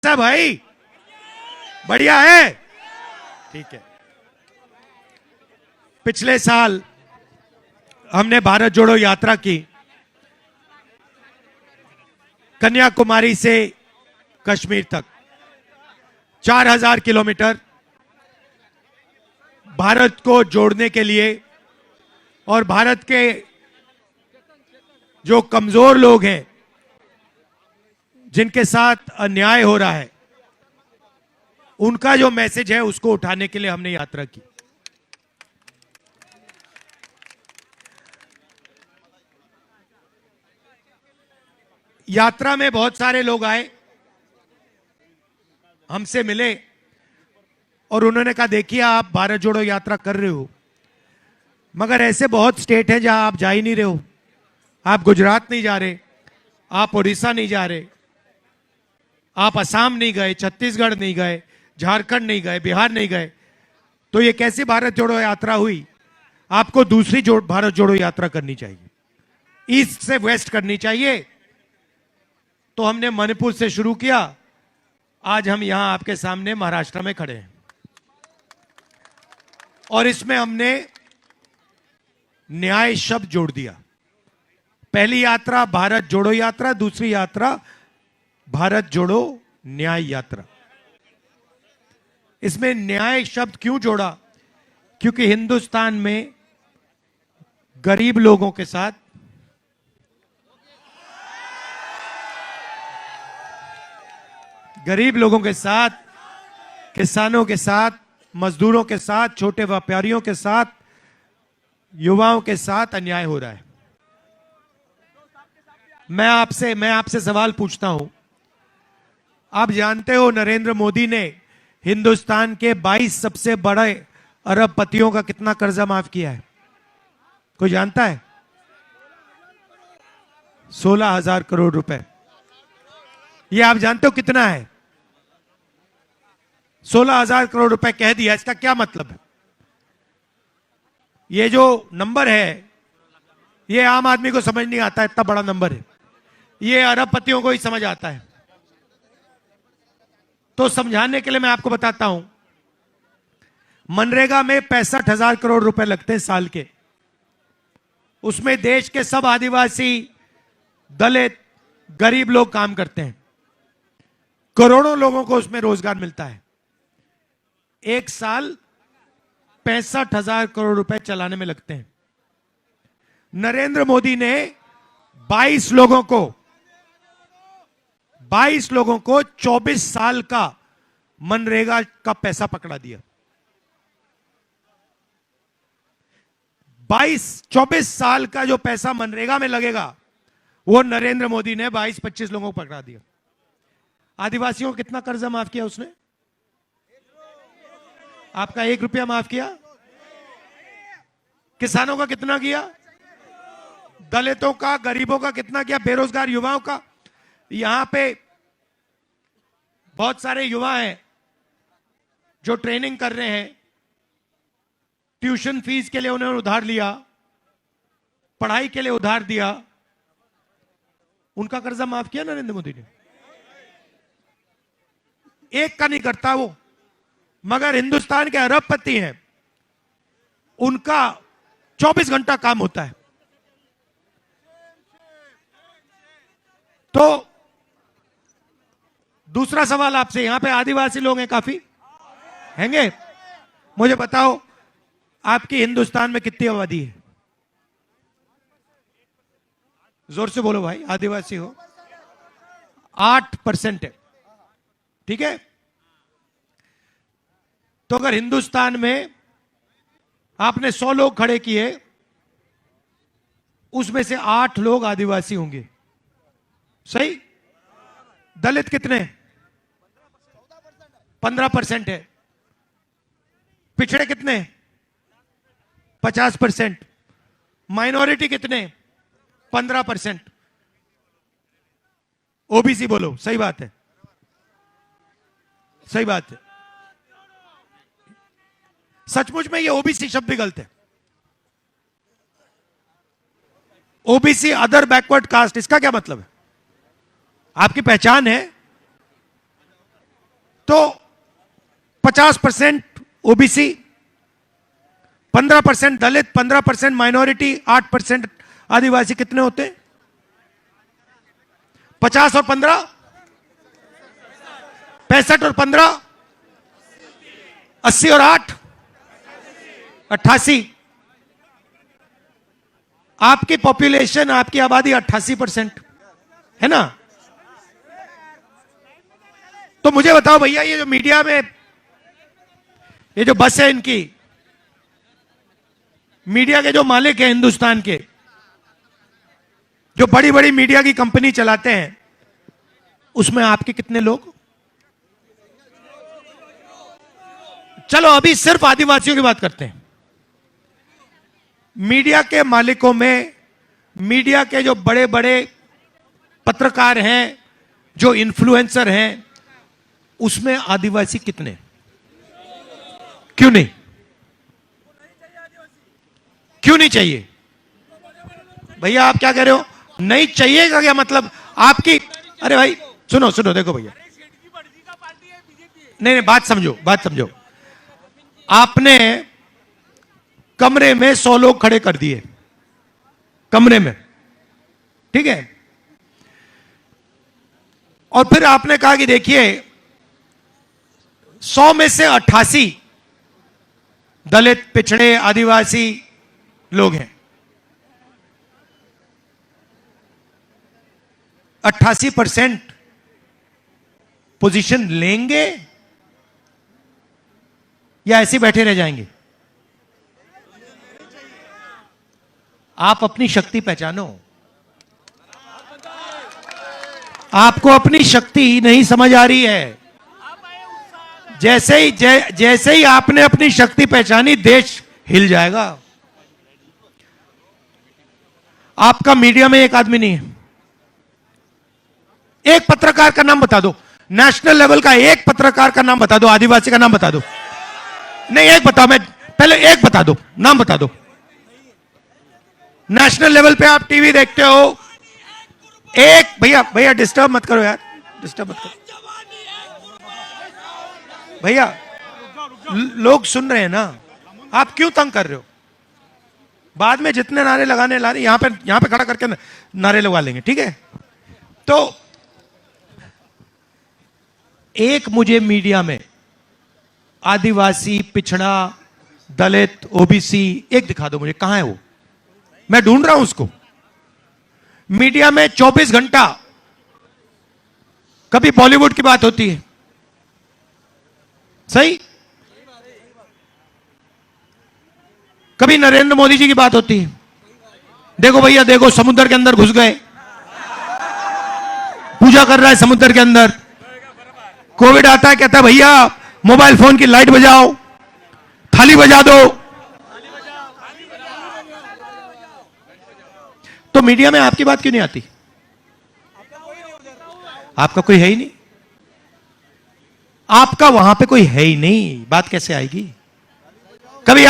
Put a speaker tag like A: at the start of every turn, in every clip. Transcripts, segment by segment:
A: कैसा है भाई? बढ़िया है, ठीक है। पिछले साल हमने भारत जोड़ो यात्रा की, कन्याकुमारी से कश्मीर तक 4000 किलोमीटर भारत को जोड़ने के लिए, और भारत के जो कमजोर लोग हैं, जिनके साथ अन्याय हो रहा है, उनका जो मैसेज है उसको उठाने के लिए हमने यात्रा की। यात्रा में बहुत सारे लोग आए, हमसे मिले और उन्होंने कहा देखिए आप भारत जोड़ो यात्रा कर रहे हो, मगर ऐसे बहुत स्टेट हैं जहां आप जा ही नहीं रहे हो। आप गुजरात नहीं जा रहे, आप उड़ीसा नहीं जा रहे, आप असम नहीं गए, छत्तीसगढ़ नहीं गए, झारखंड नहीं गए, बिहार नहीं गए, तो ये कैसी भारत जोड़ो यात्रा हुई? आपको दूसरी भारत जोड़ो यात्रा करनी चाहिए, ईस्ट से वेस्ट करनी चाहिए। तो हमने मणिपुर से शुरू किया, आज हम यहां आपके सामने महाराष्ट्र में खड़े हैं, और इसमें हमने न्याय शब्द जोड़ दिया। पहली यात्रा भारत जोड़ो यात्रा, दूसरी यात्रा भारत जोड़ो न्याय यात्रा। इसमें न्याय शब्द क्यों जोड़ा? क्योंकि हिंदुस्तान में गरीब लोगों के साथ, किसानों के साथ, मजदूरों के साथ, छोटे व्यापारियों के साथ, युवाओं के साथ अन्याय हो रहा है। मैं आपसे सवाल पूछता हूं, आप जानते हो नरेंद्र मोदी ने हिंदुस्तान के 22 सबसे बड़े अरबपतियों का कितना कर्जा माफ किया है? कोई जानता है? 16,000 करोड़ रुपए। ये आप जानते हो कितना है? 16,000 करोड़ रुपए कह दिया, इसका क्या मतलब है? ये जो नंबर है, ये आम आदमी को समझ नहीं आता, इतना बड़ा नंबर है। ये अरबपतियों को ही समझ आता है। तो समझाने के लिए मैं आपको बताता हूं, मनरेगा में 65,000 करोड़ रुपए लगते हैं साल के। उसमें देश के सब आदिवासी, दलित, गरीब लोग काम करते हैं। करोड़ों लोगों को उसमें रोजगार मिलता है। एक साल 65,000 करोड़ रुपए चलाने में लगते हैं। नरेंद्र मोदी ने 22 लोगों को 24 साल का मनरेगा का पैसा पकड़ा दिया। 24 साल का जो पैसा मनरेगा में लगेगा, वो नरेंद्र मोदी ने 22-25 लोगों को पकड़ा दिया। आदिवासियों को कितना कर्जा माफ किया उसने? आपका 1 रुपया माफ किया? किसानों का कितना किया? दलितों का, गरीबों का कितना किया? बेरोजगार युवाओं का? यहां पे बहुत सारे युवा हैं जो ट्रेनिंग कर रहे हैं, ट्यूशन फीस के लिए उन्होंने उधार लिया, पढ़ाई के लिए उधार दिया, उनका कर्जा माफ किया नरेंद्र मोदी ने? एक का नहीं करता वो। मगर हिंदुस्तान के अरबपति हैं, उनका 24 घंटा काम होता है। तो दूसरा सवाल आपसे, यहां पे आदिवासी लोग हैं काफी, हैंगे? मुझे बताओ आपकी हिंदुस्तान में कितनी आबादी है? जोर से बोलो भाई, आदिवासी हो? 8% है, ठीक है? तो अगर हिंदुस्तान में आपने 100 लोग खड़े किए, उसमें से 8 लोग आदिवासी होंगे, सही? दलित कितने? 15% है। पिछड़े कितने? 50%। माइनॉरिटी कितने? 15%। ओबीसी बोलो, सही बात है, सही बात है। सचमुच में ये ओबीसी शब्द भी गलत है। ओबीसी अदर बैकवर्ड कास्ट, इसका क्या मतलब है? आपकी पहचान है? तो 50% ओबीसी, 15% दलित, 15% माइनॉरिटी, 8% आदिवासी, कितने होते हैं? 50 और 15, 65 और 15, 80 और 8, 88। आपकी पॉपुलेशन, आपकी आबादी 88% है ना? तो मुझे बताओ भैया, ये जो मीडिया में ये जो बस है इनकी, मीडिया के जो मालिक हैं हिंदुस्तान के, जो बड़ी बड़ी मीडिया की कंपनी चलाते हैं, उसमें आपके कितने लोग? चलो अभी सिर्फ आदिवासियों की बात करते हैं। मीडिया के मालिकों में, मीडिया के जो बड़े बड़े पत्रकार हैं, जो इन्फ्लुएंसर हैं, उसमें आदिवासी कितने? क्यों नहीं? क्यों नहीं चाहिए? भैया आप क्या कह रहे हो? नहीं चाहिए का क्या मतलब? आपकी, अरे भाई सुनो सुनो, देखो भैया, नहीं बात समझो, बात समझो। आपने कमरे में 100 लोग खड़े कर दिए, कमरे में, ठीक है? और फिर आपने कहा कि देखिए 100 में से 88 दलित, पिछड़े, आदिवासी लोग हैं। 88% पोजीशन लेंगे या ऐसे बैठे रह जाएंगे? आप अपनी शक्ति पहचानो। आपको अपनी शक्ति नहीं समझ आ रही है। जैसे ही आपने अपनी शक्ति पहचानी, देश हिल जाएगा। आपका मीडिया में एक आदमी नहीं है। एक पत्रकार का नाम बता दो, नेशनल लेवल का एक पत्रकार का नाम बता दो, आदिवासी का नाम बता दो। नहीं एक बताओ, मैं पहले एक बता दो, नाम बता दो। नेशनल लेवल पे आप टीवी देखते हो, एक, भैया भैया डिस्टर्ब मत करो यार, डिस्टर्ब मत करो भैया, लोग सुन रहे हैं ना, आप क्यों तंग कर रहे हो? बाद में जितने नारे लगाने ला रहे, यहां पे खड़ा करके नारे लगवा लेंगे, ठीक है? तो एक मुझे मीडिया में आदिवासी, पिछड़ा, दलित, ओबीसी एक दिखा दो मुझे, कहां है वो? मैं ढूंढ रहा हूं उसको। मीडिया में 24 घंटा कभी बॉलीवुड की बात होती है, सही? कभी नरेंद्र मोदी जी की बात होती है। देखो भैया, देखो समुद्र के अंदर घुस गए, पूजा कर रहा है समुद्र के अंदर। कोविड आता है, कहता है भैया मोबाइल फोन की लाइट बजाओ, थाली बजा दो। तो मीडिया में आपकी बात क्यों नहीं आती? आपका कोई है ही नहीं, आपका वहां पे कोई है ही नहीं, बात कैसे आएगी? कभी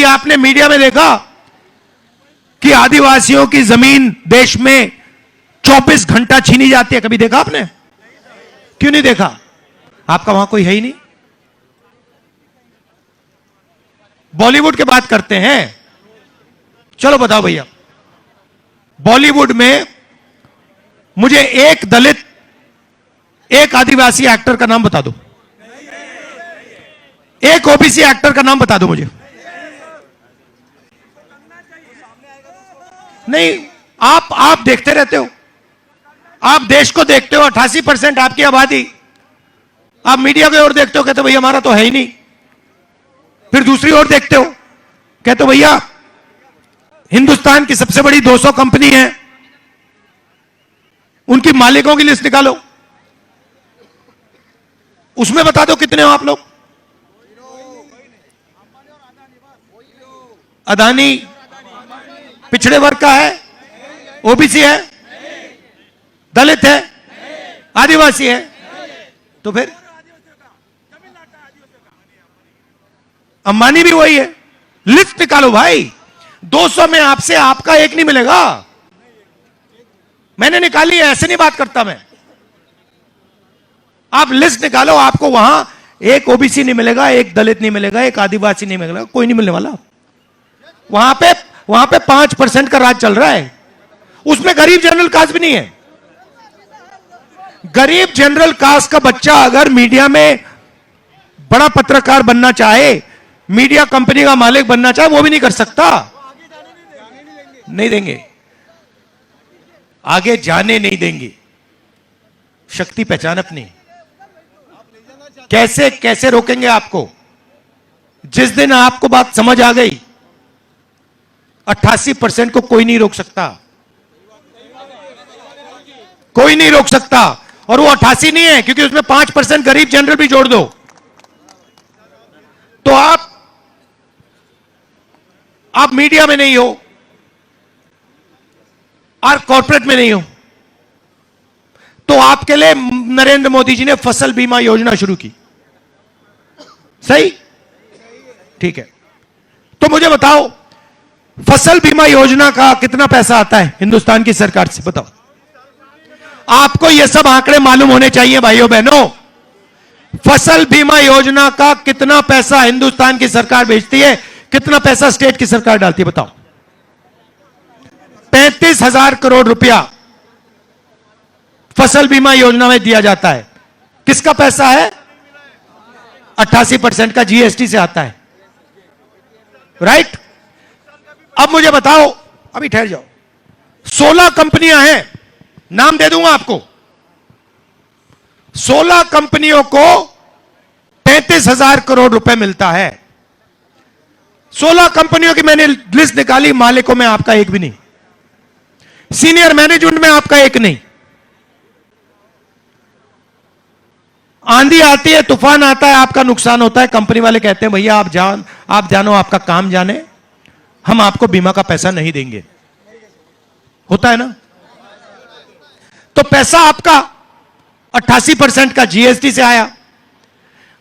A: आपने मीडिया में देखा कि आदिवासियों की जमीन देश में 24 घंटा छीनी जाती है? कभी देखा आपने? क्यों नहीं देखा? आपका वहां कोई है ही नहीं। बॉलीवुड की बात करते हैं, चलो बताओ भैया, बॉलीवुड में मुझे एक दलित, एक आदिवासी एक्टर का नाम बता दो, एक ओबीसी एक्टर का नाम बता दो मुझे। नहीं, आप देखते रहते हो, आप देश को देखते हो, 88% आपकी आबादी, आप मीडिया की ओर देखते हो, कहते हो भैया हमारा तो है ही नहीं। फिर दूसरी ओर देखते हो, कहते हो भैया हिंदुस्तान की सबसे बड़ी 200 कंपनी है, उनकी मालिकों की लिस्ट निकालो, उसमें बता दो कितने हो आप लोग। अदानी पिछड़े वर्ग का है, ओबीसी है, दलित है, आदिवासी है, तो फिर अंबानी भी वही है। लिस्ट निकालो भाई, 200 में आपसे आपका एक नहीं मिलेगा। मैंने निकाली है, ऐसे नहीं बात करता मैं।
B: आप लिस्ट निकालो, आपको वहां एक ओबीसी नहीं मिलेगा, एक दलित नहीं मिलेगा, एक आदिवासी नहीं मिलेगा, कोई नहीं मिलने वाला। वहां पे 5% का राज चल रहा है, उसमें गरीब जनरल कास्ट भी नहीं है। गरीब जनरल कास्ट का बच्चा अगर मीडिया में बड़ा पत्रकार बनना चाहे, मीडिया कंपनी का मालिक बनना चाहे, वो भी नहीं कर सकता। नहीं देंगे, आगे जाने नहीं देंगे। शक्ति पहचान अपनी। कैसे कैसे रोकेंगे आपको? जिस दिन आपको बात समझ आ गई, 88% को कोई नहीं रोक सकता, कोई नहीं रोक सकता। और वो 88 नहीं है, क्योंकि उसमें 5% गरीब जनरल भी जोड़ दो तो आप मीडिया में नहीं हो और कॉर्पोरेट में नहीं हो, तो आपके लिए नरेंद्र मोदी जी ने फसल बीमा योजना शुरू की। सही? ठीक है। तो मुझे बताओ, फसल बीमा योजना का कितना पैसा आता है हिंदुस्तान की सरकार से? बताओ। आपको यह सब आंकड़े मालूम होने चाहिए भाइयों बहनों। फसल बीमा योजना का कितना पैसा हिंदुस्तान की सरकार भेजती है, कितना पैसा स्टेट की सरकार डालती है? बताओ। 35,000 करोड़ रुपया फसल बीमा योजना में दिया जाता है। किसका पैसा है? 88% का जीएसटी से आता है। राइट? अब मुझे बताओ, अभी ठहर जाओ, 16 कंपनियां हैं, नाम दे दूंगा आपको। 16 कंपनियों को 35,000 करोड़ रुपए मिलता है। 16 कंपनियों की मैंने लिस्ट निकाली, मालिकों में आपका एक भी नहीं, सीनियर मैनेजमेंट में आपका एक नहीं। आंधी आती है, तूफान आता है, आपका नुकसान होता है, कंपनी वाले कहते हैं भैया आप जानो, आपका काम जाने, हम आपको बीमा का पैसा नहीं देंगे। होता है ना? तो पैसा आपका 88% का जीएसटी से आया,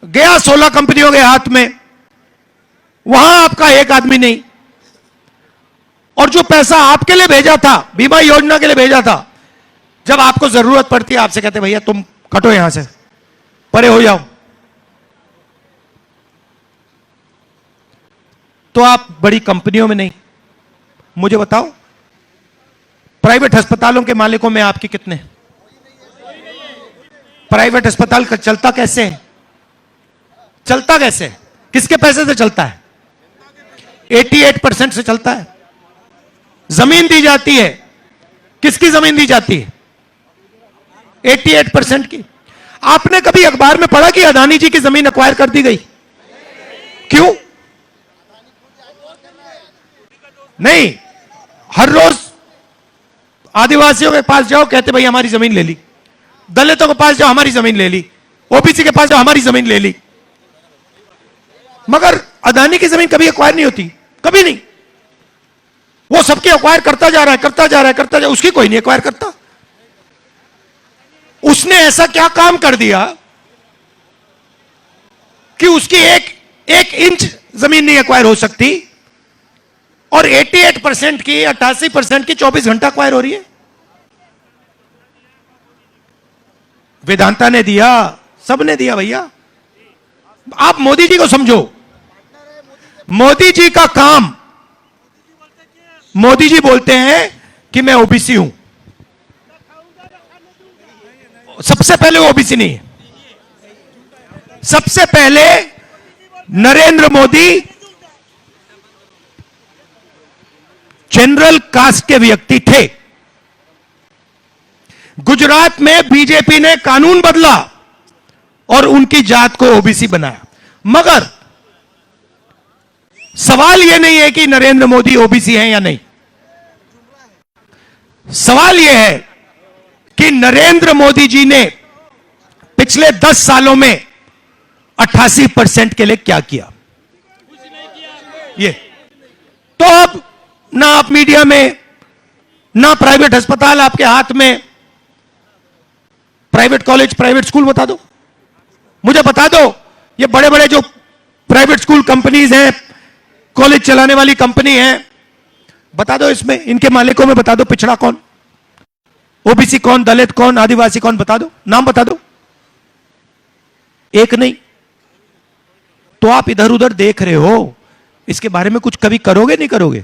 B: गया 16 कंपनियों के हाथ में, वहां आपका एक आदमी नहीं। और जो पैसा आपके लिए भेजा था, बीमा योजना के लिए भेजा था, जब आपको जरूरत पड़ती है आपसे कहते भैया तुम कटो यहां से, परे हो जाओ, तो आप बड़ी कंपनियों में नहीं। मुझे बताओ, प्राइवेट अस्पतालों के मालिकों में आपके कितने? प्राइवेट अस्पताल का चलता कैसे है? चलता कैसे है? किसके पैसे से चलता है? 88% से चलता है। जमीन दी जाती है, किसकी जमीन दी जाती है? 88% की। आपने कभी अखबार में पढ़ा कि अदानी जी की जमीन एक्वायर कर दी गई? क्यों? नहीं, हर रोज आदिवासियों के पास जाओ, कहते भाई हमारी जमीन ले ली, दलितों के पास जाओ हमारी जमीन ले ली, ओबीसी के पास जाओ हमारी जमीन ले ली। मगर अदानी की जमीन कभी एक्वायर नहीं होती, कभी नहीं। वो सबकी एक्वायर करता जा रहा है, करता जा रहा है, करता जा रहा है, उसकी कोई नहीं एक्वायर करता। उसने ऐसा क्या काम कर दिया कि उसकी एक इंच जमीन नहीं एक्वायर हो सकती, और 88% की, 88% की 24 घंटा एक्वायर हो रही है? वेदांता ने दिया, सबने दिया भैया। आप मोदी जी को समझो, मोदी जी का काम, मोदी जी बोलते हैं कि मैं ओबीसी हूं। सबसे पहले वो ओबीसी नहीं है। सबसे पहले नरेंद्र मोदी जनरल कास्ट के व्यक्ति थे। गुजरात में बीजेपी ने कानून बदला और उनकी जात को ओबीसी बनाया। मगर सवाल यह नहीं है कि नरेंद्र मोदी ओबीसी हैं या नहीं। सवाल यह है कि नरेंद्र मोदी जी ने पिछले 10 सालों में 88% के लिए क्या किया? ये तो अब ना आप मीडिया में, ना प्राइवेट अस्पताल आपके हाथ में, प्राइवेट कॉलेज, प्राइवेट स्कूल बता दो मुझे, बता दो ये बड़े बड़े जो प्राइवेट स्कूल कंपनीज हैं, कॉलेज चलाने वाली कंपनी है, बता दो इसमें इनके मालिकों में बता दो पिछड़ा कौन, ओबीसी कौन, दलित कौन, आदिवासी कौन, बता दो, नाम बता दो। एक नहीं। तो आप इधर उधर देख रहे हो, इसके बारे में कुछ कभी करोगे नहीं करोगे?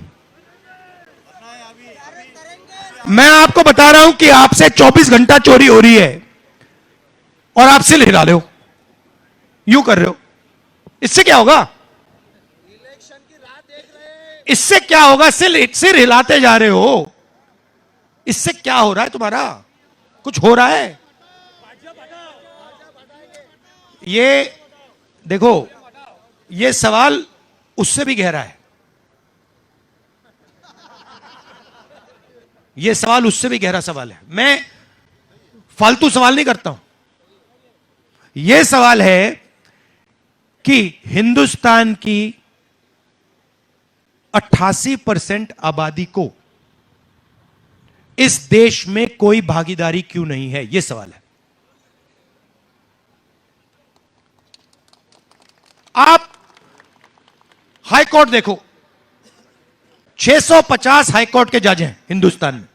B: मैं आपको बता रहा हूं कि आपसे 24 घंटा चोरी हो रही है और आप सिर हिला रहे हो, यूं कर रहे हो। इससे क्या होगा? इससे क्या होगा? सिर हिलाते जा रहे हो, इससे क्या हो रहा है तुम्हारा? कुछ हो रहा है? ये देखो, ये सवाल उससे भी गहरा है। ये सवाल उससे भी गहरा सवाल है। मैं फालतू सवाल नहीं करता हूं। यह सवाल है कि हिंदुस्तान की 88% आबादी को इस देश में कोई भागीदारी क्यों नहीं है? यह सवाल है। आप हाई कोर्ट देखो, 650 हाई कोर्ट के जज हैं हिंदुस्तान में।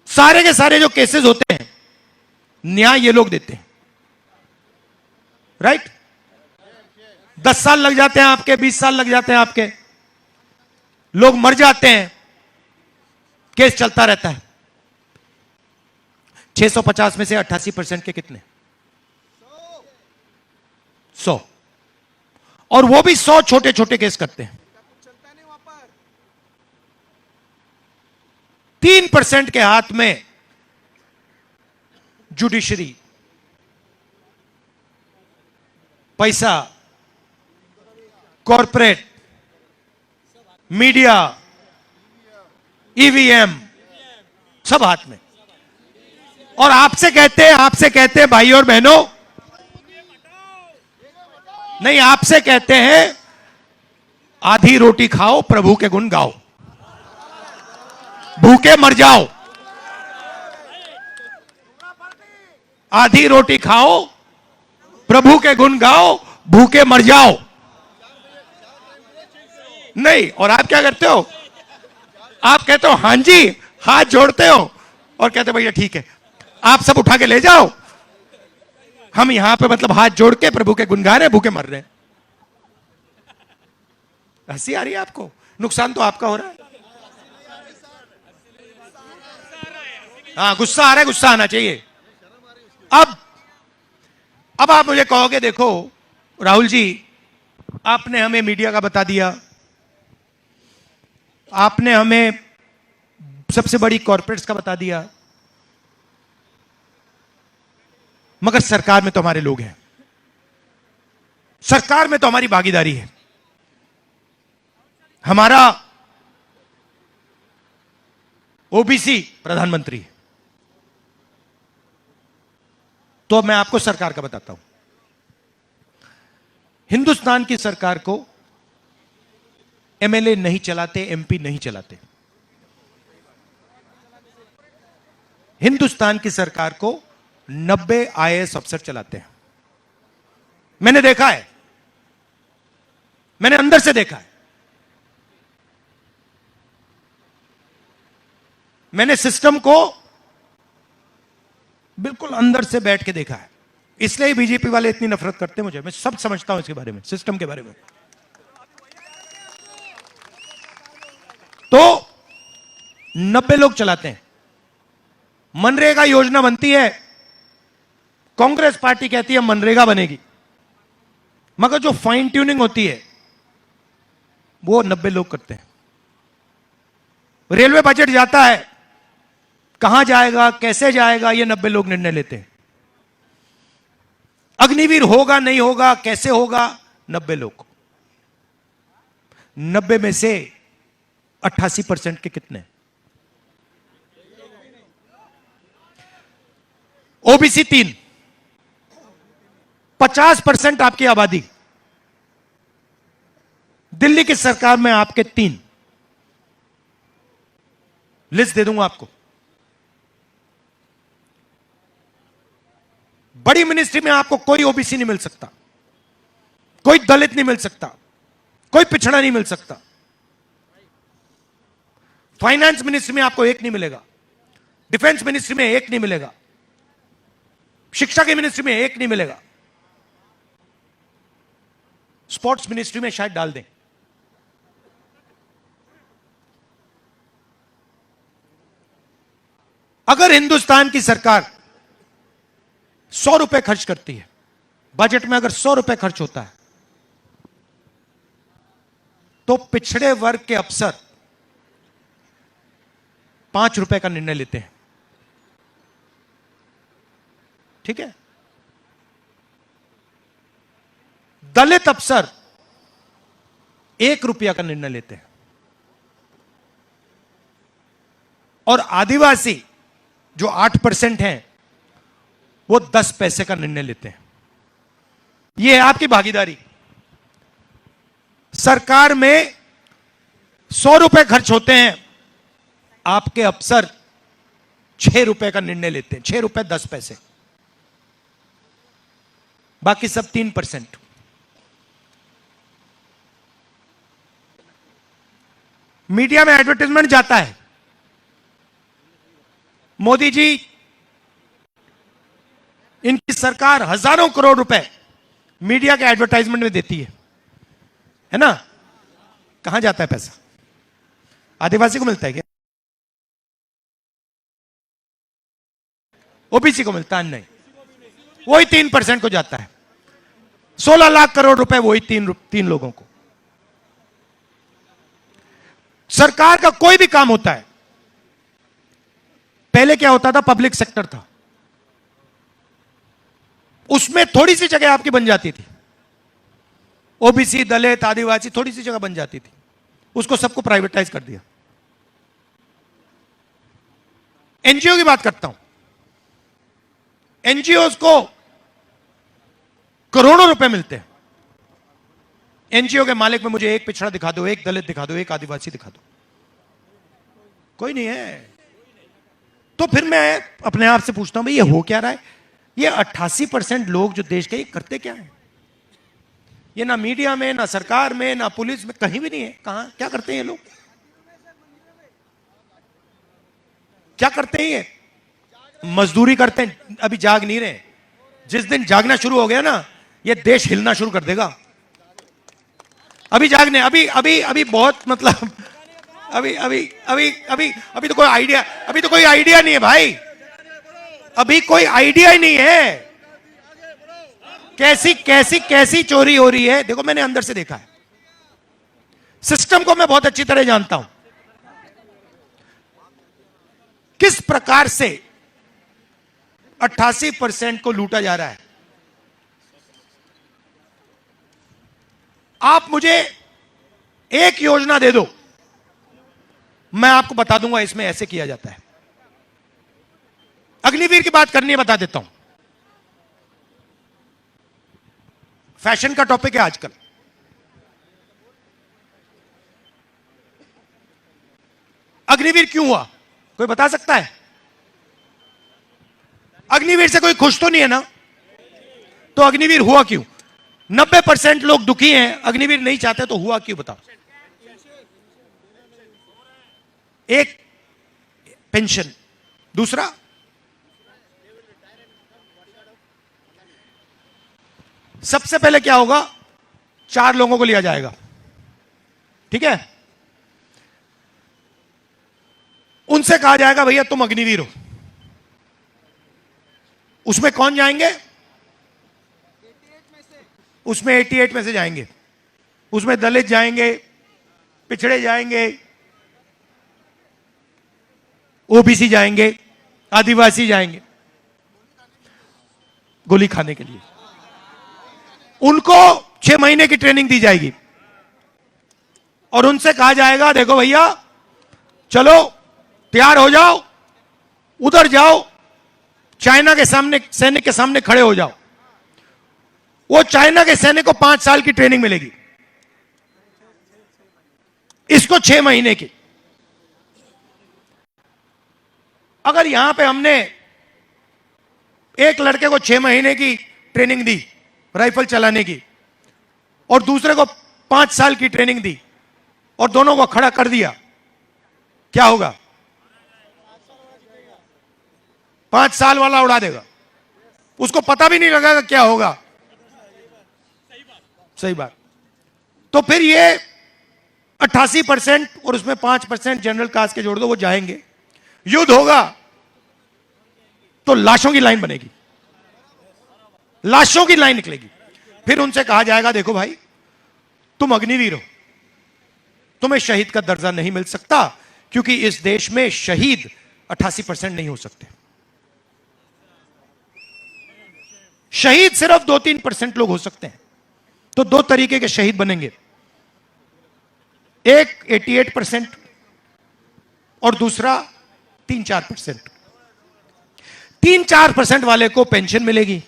B: सारे के सारे जो केसेस होते हैं, न्याय ये लोग देते हैं, राइट? 10 साल लग जाते हैं आपके, 20 साल लग जाते हैं आपके, लोग मर जाते हैं, केस चलता रहता है। 650 में से 88% के कितने? 100। और वो भी 100 छोटे छोटे केस करते हैं। 3% के हाथ में जुडिशरी, पैसा, कॉरपोरेट, मीडिया, ईवीएम, सब हाथ में। और आपसे कहते हैं भाई और बहनों, नहीं, आपसे कहते हैं आधी रोटी खाओ, प्रभु के गुण गाओ, भूखे मर जाओ। आधी रोटी खाओ, प्रभु के गुण गाओ, भूखे मर जाओ। नहीं, और आप क्या करते हो? आप कहते हो हां जी, हाथ जोड़ते हो और कहते हो भैया ठीक है, आप सब उठा के ले जाओ, हम यहां पे मतलब हाथ जोड़ के प्रभु के गुण गा रहे हैं, भूखे मर रहे हैं। हंसी आ रही है आपको? नुकसान तो आपका हो रहा है। हाँ, गुस्सा आ रहा है, गुस्सा आना चाहिए। अब आप मुझे कहोगे, देखो राहुल जी, आपने हमें मीडिया का बता दिया, आपने हमें सबसे बड़ी कॉर्पोरेट्स का बता दिया, मगर सरकार में तो हमारे लोग हैं, सरकार में तो हमारी भागीदारी है। हमारा ओबीसी प्रधानमंत्री है। तो मैं आपको सरकार का बताता हूं। हिंदुस्तान की सरकार को एमएलए नहीं चलाते, एमपी नहीं चलाते। हिंदुस्तान की सरकार को 90 आईएएस अफसर चलाते हैं। मैंने देखा है, मैंने अंदर से देखा है, मैंने सिस्टम को बिल्कुल अंदर से बैठ के देखा है। इसलिए बीजेपी वाले इतनी नफरत करते हैं मुझे। मैं सब समझता हूं इसके बारे में, सिस्टम के बारे में। तो 90 लोग चलाते हैं। मनरेगा योजना बनती है, कांग्रेस पार्टी कहती है मनरेगा बनेगी, मगर जो फाइन ट्यूनिंग होती है वो 90 लोग करते हैं। रेलवे बजट जाता है, कहां जाएगा, कैसे जाएगा, ये 90 लोग निर्णय लेते हैं। अग्निवीर होगा नहीं होगा, कैसे होगा, 90 लोग। 90 में से 88% के कितने? ओबीसी 3, 50% आपकी आबादी। दिल्ली की सरकार में आपके 3, लिस्ट दे दूंगा आपको। बड़ी मिनिस्ट्री में आपको कोई ओबीसी नहीं मिल सकता, कोई दलित नहीं मिल सकता, कोई पिछड़ा नहीं मिल सकता। फाइनेंस मिनिस्ट्री में आपको एक नहीं मिलेगा, डिफेंस मिनिस्ट्री में एक नहीं मिलेगा, शिक्षा की मिनिस्ट्री में एक नहीं मिलेगा, स्पोर्ट्स मिनिस्ट्री में शायद डाल दें। अगर हिंदुस्तान की सरकार 100 रुपए खर्च करती है, बजट में अगर 100 रुपए खर्च होता है, तो पिछड़े वर्ग के अफसर 5 रुपए का निर्णय लेते हैं। ठीक है? दलित अफसर 1 रुपया का निर्णय लेते हैं, और आदिवासी जो 8% हैं वो 10 पैसे का निर्णय लेते हैं। यह है आपकी भागीदारी। सरकार में 100 रुपए खर्च होते हैं, आपके अफसर 6 रुपए का निर्णय लेते हैं, 6 रुपए 10 पैसे, बाकी सब 3%। मीडिया में एडवर्टाइजमेंट जाता है, मोदी जी, इनकी सरकार हजारों करोड़ रुपए मीडिया के एडवर्टाइजमेंट में देती है ना? कहां जाता है पैसा? आदिवासी को मिलता है क्या? ओबीसी को मिलता है? नहीं, वही 3% को जाता है। 16 लाख करोड़ रुपए वही तीन लोगों को। सरकार का कोई भी काम होता है, पहले क्या होता था? पब्लिक सेक्टर था, उसमें थोड़ी सी जगह आपकी बन जाती थी, ओबीसी, दलित, आदिवासी, थोड़ी सी जगह बन जाती थी, उसको सबको प्राइवेटाइज कर दिया। एनजीओ की बात करता हूं, एनजीओ को करोड़ों रुपए मिलते हैं। एनजीओ के मालिक में मुझे एक पिछड़ा दिखा दो, एक दलित दिखा दो, एक आदिवासी दिखा दो, कोई नहीं है। तो फिर मैं अपने आप से पूछता हूं, भाई ये हो क्या रहा है? ये 88% लोग जो देश के, ये करते क्या है? ये ना मीडिया में, ना सरकार में, ना पुलिस में, कहीं भी नहीं है। कहां क्या करते हैं ये लोग? क्या करते हैं ये? मजदूरी करते हैं। अभी जाग नहीं रहे, जिस दिन जागना शुरू हो गया ना, ये देश हिलना शुरू कर देगा। अभी जागने, अभी अभी अभी बहुत, मतलब अभी अभी अभी अभी अभी तो कोई आइडिया, अभी तो कोई आइडिया नहीं है भाई, अभी कोई आइडिया ही नहीं है। कैसी कैसी कैसी चोरी हो रही है, देखो मैंने अंदर से देखा है, सिस्टम को मैं बहुत अच्छी तरह जानता हूं, किस प्रकार से 88% को लूटा जा रहा है। आप मुझे एक योजना दे दो, मैं आपको बता दूंगा इसमें ऐसे किया जाता है। अग्निवीर की बात करनी है, बता देता हूं। फैशन का टॉपिक है आजकल। अग्निवीर क्यों हुआ, कोई बता सकता है? अग्निवीर से कोई खुश तो नहीं है ना? तो अग्निवीर हुआ क्यों? 90% लोग दुखी हैं, अग्निवीर नहीं चाहते, तो हुआ क्यों बताओ? एक पेंशन, दूसरा सबसे पहले क्या होगा? 4 लोगों को लिया जाएगा, ठीक है? उनसे कहा जाएगा भैया तुम अग्निवीर हो। उसमें कौन जाएंगे? उसमें 88 में से जाएंगे। उसमें दलित जाएंगे, पिछड़े जाएंगे, ओबीसी जाएंगे, आदिवासी जाएंगे गोली खाने के लिए। उनको 6 महीने की ट्रेनिंग दी जाएगी और उनसे कहा जाएगा देखो भैया चलो तैयार हो जाओ, उधर जाओ, चाइना के सामने, सैनिक के सामने खड़े हो जाओ। वो चाइना के सैनिक को 5 साल की ट्रेनिंग मिलेगी, इसको 6 महीने की। अगर यहां पे हमने एक लड़के को 6 महीने की ट्रेनिंग दी राइफल चलाने की और दूसरे को 5 साल की ट्रेनिंग दी और दोनों को खड़ा कर दिया, क्या होगा?
A: 5 साल वाला उड़ा देगा
B: उसको पता भी नहीं लगेगा क्या होगा। सही बात। तो फिर ये 88% और उसमें 5% जनरल कास्ट के जोड़ दो, वो जाएंगे। युद्ध होगा तो लाशों की लाइन बनेगी, लाशों की लाइन निकलेगी। फिर उनसे कहा जाएगा देखो भाई, तुम अग्निवीर हो, तुम्हें शहीद का दर्जा नहीं मिल सकता, क्योंकि इस देश में शहीद 88% नहीं हो सकते। शहीद सिर्फ 2-3% लोग हो सकते हैं। तो दो तरीके के शहीद बनेंगे, एक 88% और दूसरा 3-4%। 3-4% वाले को पेंशन मिलेगी,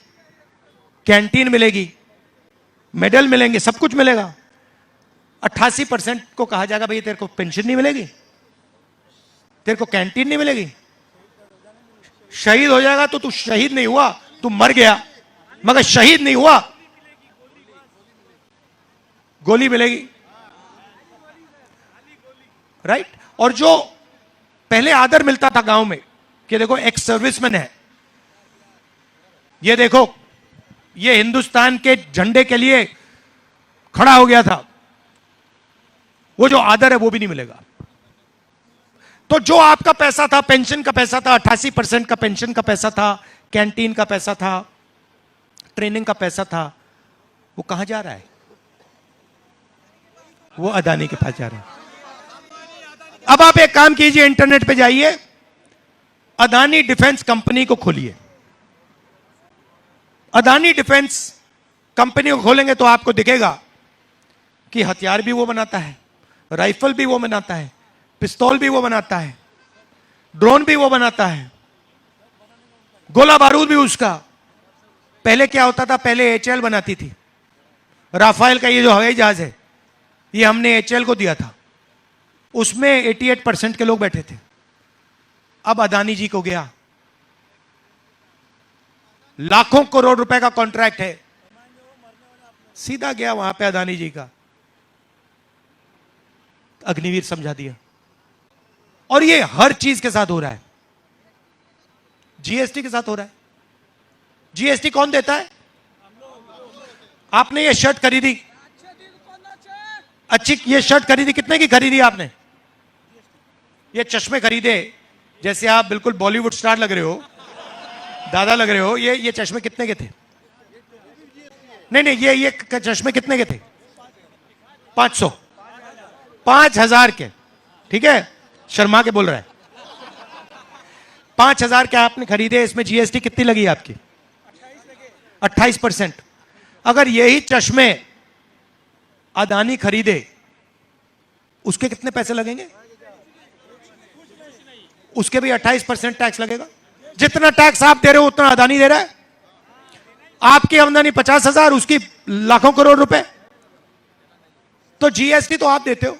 B: कैंटीन मिलेगी, मेडल मिलेंगे, सब कुछ मिलेगा। 88% को कहा जाएगा भाई तेरे को पेंशन नहीं मिलेगी, तेरे को कैंटीन नहीं मिलेगी, शहीद हो जाएगा तो तू शहीद नहीं हुआ, तू मर गया, मगर शहीद नहीं हुआ, गोली मिलेगी। राइट। और जो पहले आदर मिलता था गांव में कि देखो एक सर्विसमैन है, ये देखो ये हिंदुस्तान के झंडे के लिए खड़ा हो गया था, वो जो आदर है वो भी नहीं मिलेगा। तो जो आपका पैसा था, पेंशन का पैसा था, 88% का पेंशन का पैसा था, कैंटीन का पैसा था, ट्रेनिंग का पैसा था, वो कहां जा रहा है? वो अदानी के पास जा रहा है। अब आप एक काम कीजिए, इंटरनेट पे जाइए, अदानी डिफेंस कंपनी को खोलिए। अदानी डिफेंस कंपनी को खोलेंगे तो आपको दिखेगा कि हथियार भी वो बनाता है, राइफल भी वो बनाता है, पिस्तौल भी वो बनाता है, ड्रोन भी वो बनाता है, गोला बारूद भी उसका। पहले क्या होता था? पहले एचएल बनाती थी। राफेल का ये जो हवाई जहाज है, ये हमने एचएल को दिया था, उसमें 88% के लोग बैठे थे। अब अदानी जी को गया, लाखों करोड़ रुपए का कॉन्ट्रैक्ट है, सीधा गया वहां पे अदानी जी का, अग्निवीर समझा दिया। और ये हर चीज के साथ हो रहा है, जीएसटी के साथ हो रहा है। जीएसटी कौन देता है? आपने ये शर्ट खरीदी, अच्छी ये शर्ट खरीदी, कितने की खरीदी आपने? ये चश्मे खरीदे, जैसे आप बिल्कुल बॉलीवुड स्टार लग रहे हो, दादा लग रहे हो। ये चश्मे कितने के थे? नहीं नहीं, ये चश्मे कितने के थे? 500, 5000 के। ठीक है, शर्मा के बोल रहा है। 5000 के आपने खरीदे, इसमें जीएसटी कितनी लगी आपकी? 28%। अगर यही चश्मे अदानी खरीदे, उसके कितने पैसे लगेंगे? उसके भी 28% टैक्स लगेगा। जितना टैक्स आप दे रहे हो उतना अदानी दे रहा है। आपकी आमदनी 50,000, उसकी लाखों करोड़ रुपए। तो जीएसटी तो आप देते हो,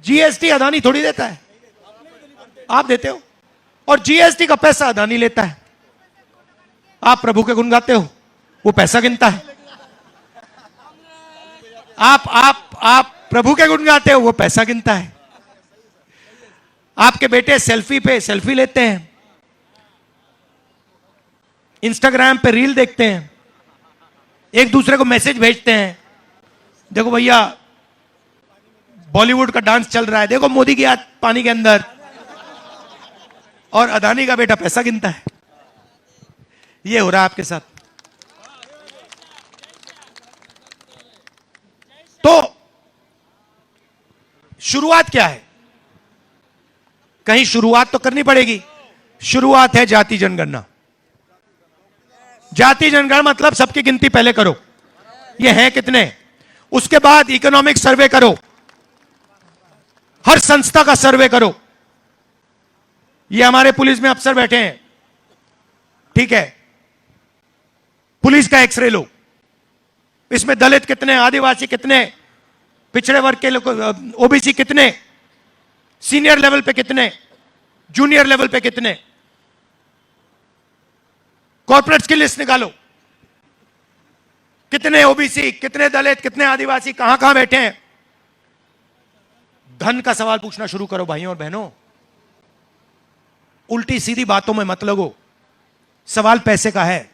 B: जीएसटी अदानी थोड़ी देता है, आप देते हो। और जीएसटी का पैसा अदानी लेता है। आप प्रभु के गुण गाते हो, वो पैसा गिनता है। आप प्रभु के गुण गाते हो, वो पैसा गिनता है। आपके बेटे सेल्फी पे सेल्फी लेते हैं, इंस्टाग्राम पे रील देखते हैं, एक दूसरे को मैसेज भेजते हैं, देखो भैया बॉलीवुड का डांस चल रहा है, देखो मोदी की हाथ पानी के अंदर, और अदानी का बेटा पैसा गिनता है। ये हो रहा है आपके साथ। तो शुरुआत क्या है? कहीं शुरुआत तो करनी पड़ेगी। शुरुआत है जाति जनगणना। जाति जनगणना मतलब सबकी गिनती पहले करो, ये हैं कितने। उसके बाद इकोनॉमिक सर्वे करो, हर संस्था का सर्वे करो। ये हमारे पुलिस में अफसर बैठे हैं, ठीक है, पुलिस का एक्सरे लो, इसमें दलित कितने, आदिवासी कितने, पिछड़े वर्ग के लोग, ओबीसी कितने, सीनियर लेवल पे कितने, जूनियर लेवल पे कितने, कॉर्पोरेट्स की लिस्ट निकालो, कितने ओबीसी, कितने दलित, कितने आदिवासी, कहां कहां बैठे हैं। धन का सवाल पूछना शुरू करो भाइयों और बहनों, उल्टी सीधी बातों में मत लगो। सवाल पैसे का है,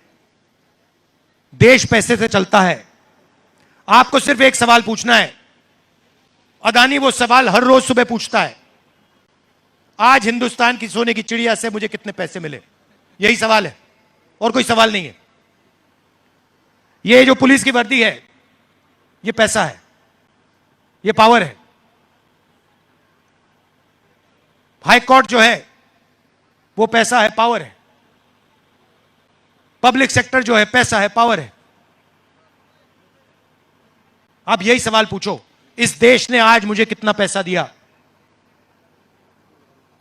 B: देश पैसे से चलता है। आपको सिर्फ एक सवाल पूछना है। अदानी वो सवाल हर रोज सुबह पूछता है, आज हिंदुस्तान की सोने की चिड़िया से मुझे कितने पैसे मिले। यही सवाल है और कोई सवाल नहीं है। ये जो पुलिस की वर्दी है, ये पैसा है, ये पावर है। हाई कोर्ट जो है वो पैसा है, पावर है। पब्लिक सेक्टर जो है पैसा है, पावर है। आप यही सवाल पूछो, इस देश ने आज मुझे कितना पैसा दिया,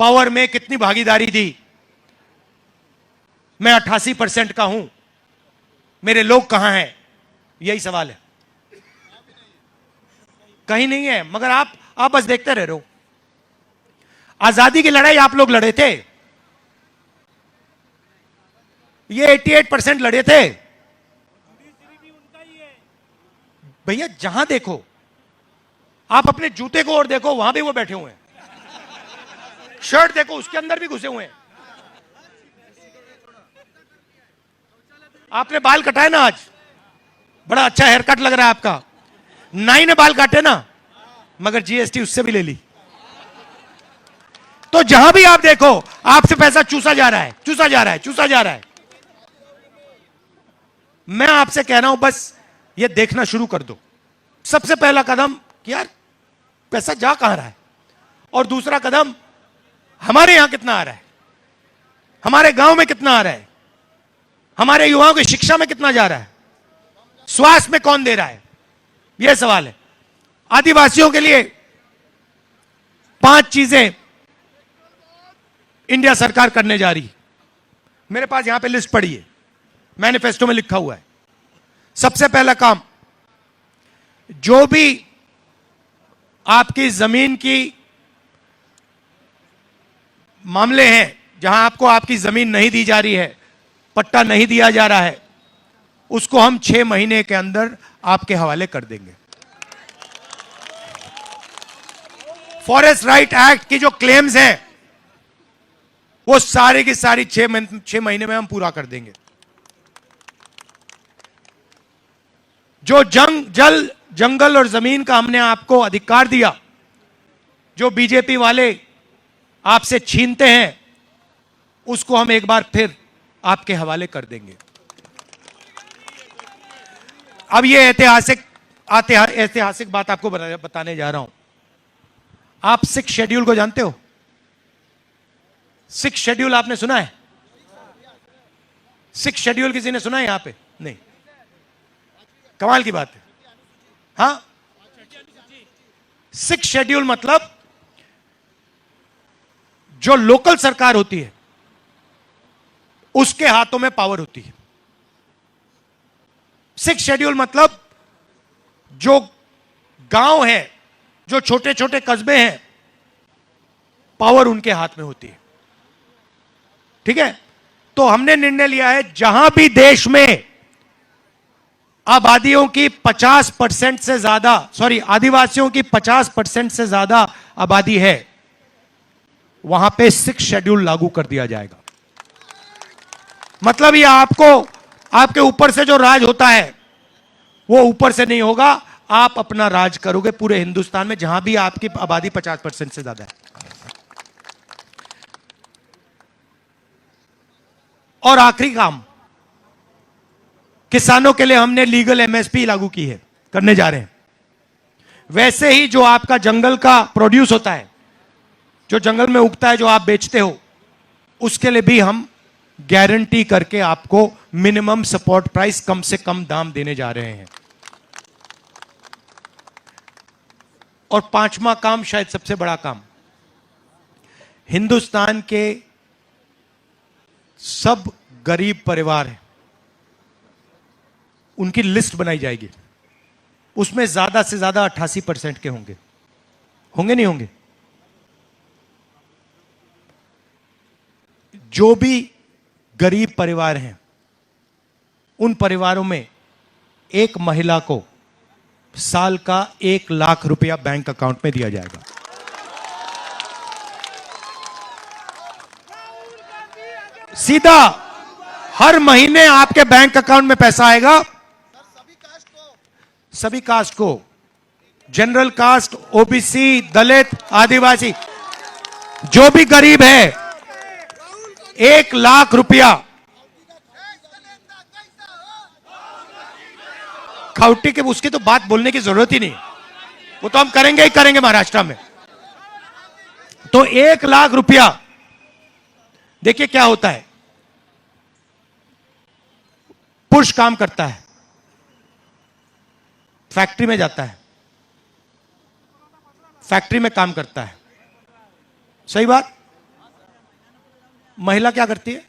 B: पावर में कितनी भागीदारी दी। मैं 88% का हूं, मेरे लोग कहां हैं? यही सवाल है। कहीं नहीं है, मगर आप बस देखते रह रहे हो। आजादी की लड़ाई आप लोग लड़े थे, ये 88% लड़े थे भैया। जहां देखो, आप अपने जूते को और देखो, वहां भी वो बैठे हुए हैं। शर्ट देखो, उसके अंदर भी घुसे हुए हैं। आपने बाल कटाए ना आज, बड़ा अच्छा हेयर कट लग रहा है आपका। नाई ने बाल काटे ना, मगर जीएसटी उससे भी ले ली। तो जहां भी आप देखो, आपसे पैसा चूसा जा रहा है, चूसा जा रहा है, चूसा जा रहा है। मैं आपसे कह रहा हूं, बस ये देखना शुरू कर दो। सबसे पहला कदम कि यार पैसा जा कहां रहा है, और दूसरा कदम हमारे यहां कितना आ रहा है, हमारे गांव में कितना आ रहा है, हमारे युवाओं की शिक्षा में कितना जा रहा है, स्वास्थ्य में कौन दे रहा है। यह सवाल है। आदिवासियों के लिए 5 चीजें इंडिया सरकार करने जा रही है। मेरे पास यहां पे लिस्ट पड़ी है, मैनिफेस्टो में लिखा हुआ है। सबसे पहला काम, जो भी आपकी जमीन की मामले हैं, जहां आपको आपकी जमीन नहीं दी जा रही है, पट्टा नहीं दिया जा रहा है, उसको हम 6 महीने के अंदर आपके हवाले कर देंगे। फॉरेस्ट राइट एक्ट की जो क्लेम्स हैं, वो सारी की सारी 6 महीने में हम पूरा कर देंगे। जो जल, जंगल और जमीन का हमने आपको अधिकार दिया, जो बीजेपी वाले आपसे छीनते हैं, उसको हम एक बार फिर आपके हवाले कर देंगे। अब ये ऐतिहासिक बात आपको बताने जा रहा हूं। आप 6 शेड्यूल को जानते हो? 6 शेड्यूल आपने सुना है? 6 शेड्यूल किसी ने सुना है यहां पे? नहीं। कमाल की बात है। हां, 6 शेड्यूल मतलब जो लोकल सरकार होती है उसके हाथों में पावर होती है। 6 शेड्यूल मतलब जो गांव है, जो छोटे छोटे कस्बे हैं, पावर उनके हाथ में होती है। ठीक है? तो हमने निर्णय लिया है, जहां भी देश में आबादियों की 50% से ज्यादा, आदिवासियों की 50% से ज्यादा आबादी है, वहां पे 6 शेड्यूल लागू कर दिया जाएगा। मतलब ये आपके ऊपर से जो राज होता है, वो ऊपर से नहीं होगा, आप अपना राज करोगे पूरे हिंदुस्तान में, जहां भी आपकी आबादी 50% से ज्यादा है। और आखिरी काम, किसानों के लिए हमने लीगल एमएसपी लागू की है, करने जा रहे हैं। वैसे ही जो आपका जंगल का प्रोड्यूस होता है, जो जंगल में उगता है, जो आप बेचते हो, उसके लिए भी हम गारंटी करके आपको मिनिमम सपोर्ट प्राइस, कम से कम दाम देने जा रहे हैं। और 5वां काम, शायद सबसे बड़ा काम, हिंदुस्तान के सब गरीब परिवार हैं, उनकी लिस्ट बनाई जाएगी। उसमें ज्यादा से ज्यादा 88% के होंगे। होंगे नहीं होंगे? जो भी गरीब परिवार हैं, उन परिवारों में एक महिला को साल का 1 लाख रुपया बैंक अकाउंट में दिया जाएगा। सीधा हर महीने आपके बैंक अकाउंट में पैसा आएगा। सभी कास्ट को, जनरल कास्ट, ओबीसी, दलित, आदिवासी, जो भी गरीब है, 1 लाख रुपया। खाउटी के उसकी तो बात बोलने की जरूरत ही नहीं, वो तो हम करेंगे ही करेंगे महाराष्ट्र में। तो 1 लाख रुपया, देखिए क्या होता है। पुरुष काम करता है, फैक्ट्री में जाता है, फैक्ट्री में काम करता है, सही बात। महिला क्या करती है?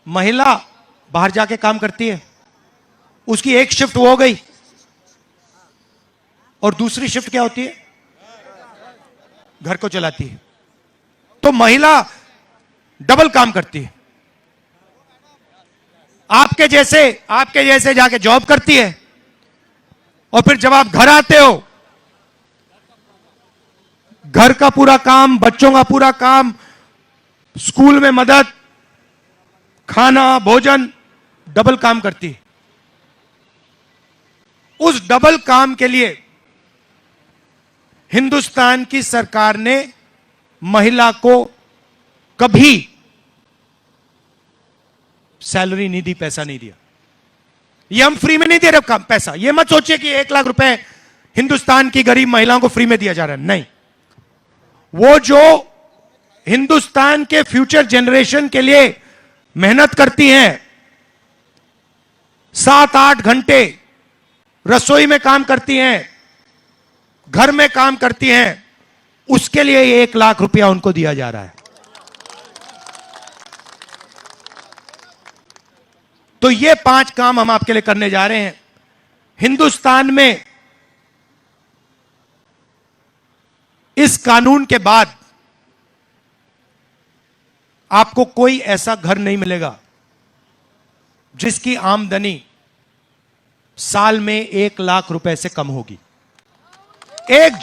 B: महिला बाहर जाके काम करती है, उसकी एक शिफ्ट वो हो गई, और दूसरी शिफ्ट क्या होती है? घर को चलाती है। तो महिला डबल काम करती है। आपके जैसे जाके जॉब करती है, और फिर जब आप घर आते हो, घर का पूरा काम, बच्चों का पूरा काम, स्कूल में मदद, खाना, भोजन, डबल काम करती है। उस डबल काम के लिए हिंदुस्तान की सरकार ने महिला को कभी सैलरी नहीं दी, पैसा नहीं दिया। ये हम फ्री में नहीं दे रहे काम पैसा। ये मत सोचिए कि 1 लाख रुपए हिंदुस्तान की गरीब महिलाओं को फ्री में दिया जा रहा है, नहीं। वो जो हिंदुस्तान के फ्यूचर जनरेशन के लिए मेहनत करती हैं, 7-8 घंटे रसोई में काम करती हैं, घर में काम करती हैं, उसके लिए 1 लाख रुपया उनको दिया जा रहा है। तो ये 5 काम हम आपके लिए करने जा रहे हैं। हिंदुस्तान में इस कानून के बाद आपको कोई ऐसा घर नहीं मिलेगा जिसकी आमदनी साल में 1 लाख रुपए से कम होगी। एक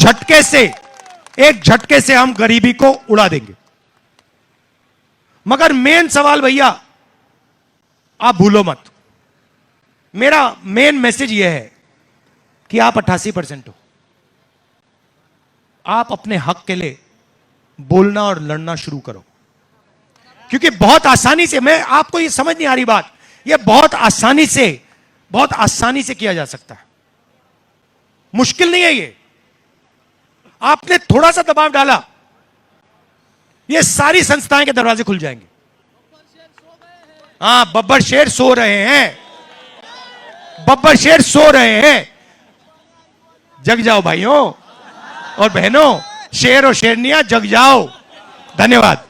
B: झटके से हम गरीबी को उड़ा देंगे। मगर मेन सवाल भैया आप भूलो मत, मेरा मेन मैसेज यह है कि आप 88% हो। आप अपने हक के लिए बोलना और लड़ना शुरू करो, क्योंकि बहुत आसानी से, मैं आपको ये समझ नहीं आ रही बात, ये बहुत आसानी से किया जा सकता है। मुश्किल नहीं है ये। आपने थोड़ा सा दबाव डाला, ये सारी संस्थाएं के दरवाजे खुल जाएंगे। हां, बब्बर शेर सो रहे हैं, बब्बर शेर सो रहे हैं। जग जाओ भाइयों और बहनों, शेर और शेरनियां जग जाओ। धन्यवाद।